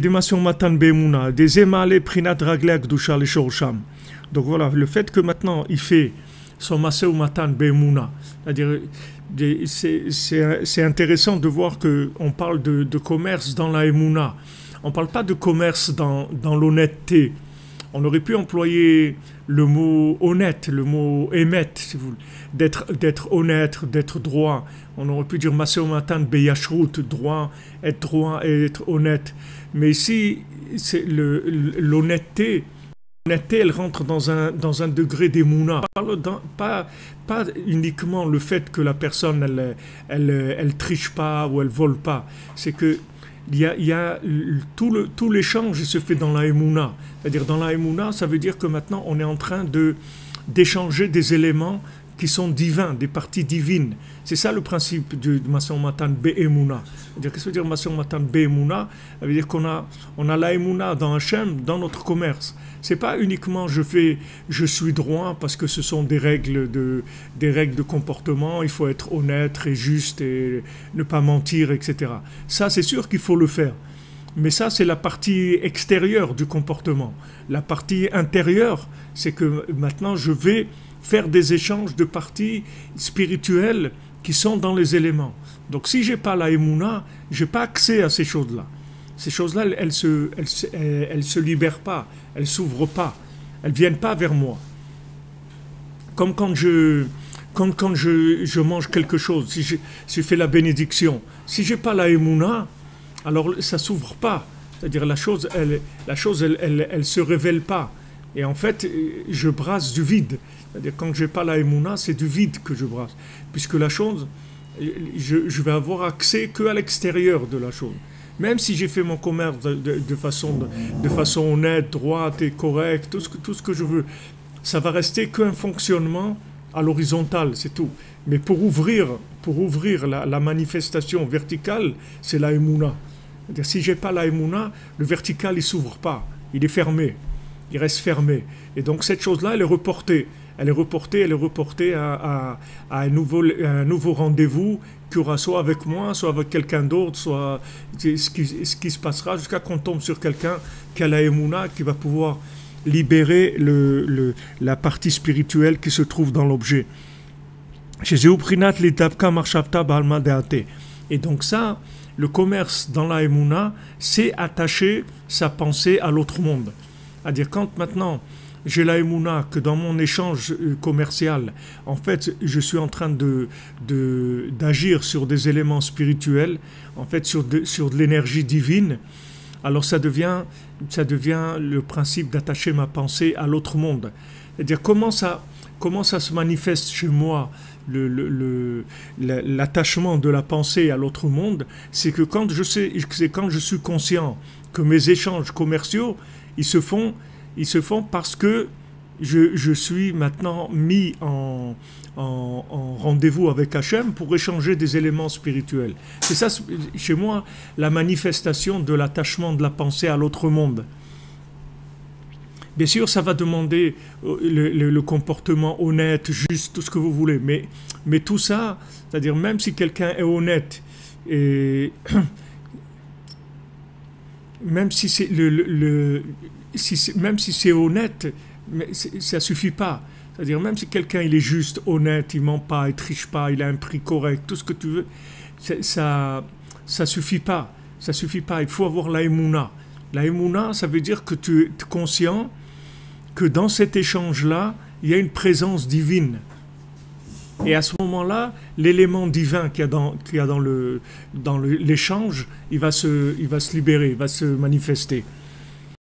Matan Be'emuna, des Emale Prinat Ragle Akdusha le Shorsham. Donc voilà, le fait que maintenant il fait son Maseu Matan Be'emuna, c'est-à-dire c'est intéressant de voir qu'on parle de commerce dans la Emuna. On ne parle pas de commerce dans l'honnêteté. On aurait pu employer le mot honnête, le mot émet, si vous voulez, d'être honnête, d'être droit. On aurait pu dire Maseu Matan Beyashrut, droit et être honnête. Mais ici, c'est l'honnêteté. L'honnêteté, elle rentre dans un degré d'émouna. Pas uniquement le fait que la personne, elle triche pas ou elle vole pas. C'est que il y a tout l'échange se fait dans la émouna. C'est-à-dire dans la émouna, ça veut dire que maintenant on est en train d'échanger des éléments qui sont divins, des parties divines. C'est ça le principe du Maseu Matan Be'emuna. Qu'est-ce que ça veut dire Maseu Matan Be'emuna? Ça veut dire qu'on a la émouna dans Hachem, dans notre commerce. C'est pas uniquement je suis droit parce que ce sont des règles de comportement, il faut être honnête et juste et ne pas mentir, etc. Ça, c'est sûr qu'il faut le faire. Mais ça, c'est la partie extérieure du comportement. La partie intérieure, c'est que maintenant, je vais faire des échanges de parties spirituelles qui sont dans les éléments. Donc, si je n'ai pas la émouna, je n'ai pas accès à ces choses-là. Ces choses-là, elles ne se libèrent pas, elles ne s'ouvrent pas, elles ne viennent pas vers moi. Comme quand je mange quelque chose, si je fais la bénédiction, si je n'ai pas la émouna, alors ça ne s'ouvre pas. C'est-à-dire la chose, elle se révèle pas. Et en fait, je brasse du vide. C'est-à-dire quand je n'ai pas la émouna, c'est du vide que je brasse. Puisque la chose, je vais avoir accès qu'à l'extérieur de la chose. Même si j'ai fait mon commerce de façon honnête, droite et correcte, tout ce que je veux, ça va rester qu'un fonctionnement à l'horizontale, c'est tout. Mais pour ouvrir la manifestation verticale, c'est la émouna. C'est-à-dire, si je n'ai pas la émouna, le vertical, il ne s'ouvre pas, il est fermé, il reste fermé. Et donc cette chose-là, elle est reportée. Elle est reportée à un nouveau rendez-vous qu'il y aura soit avec moi, soit avec quelqu'un d'autre, soit ce qui se passera jusqu'à qu'on tombe sur quelqu'un qui a la émouna, qui va pouvoir libérer la partie spirituelle qui se trouve dans l'objet. Et donc ça, le commerce dans la émouna, c'est attacher sa pensée à l'autre monde. C'est-à-dire quand maintenant j'ai la émouna que dans mon échange commercial, en fait, je suis en train d'agir sur des éléments spirituels, en fait, sur de l'énergie divine, alors ça devient le principe d'attacher ma pensée à l'autre monde. C'est-à-dire comment ça se manifeste chez moi, l'attachement de la pensée à l'autre monde, c'est que quand je suis conscient que mes échanges commerciaux, ils se font parce que je suis maintenant mis en rendez-vous avec Hachem pour échanger des éléments spirituels. C'est ça, chez moi, la manifestation de l'attachement de la pensée à l'autre monde. Bien sûr, ça va demander le comportement honnête, juste, tout ce que vous voulez. Mais tout ça, c'est-à-dire même si quelqu'un est honnête, et même si c'est même si c'est honnête, ça ne suffit pas. C'est-à-dire même si quelqu'un il est juste, honnête, il ne ment pas, il ne triche pas, il a un prix correct, tout ce que tu veux, ça ne suffit pas. Ça suffit pas. Il faut avoir la émouna. La émouna, ça veut dire que tu es conscient que dans cet échange-là, il y a une présence divine. Et à ce moment-là, l'élément divin qu'il y a dans l'échange, il va se libérer, il va se manifester.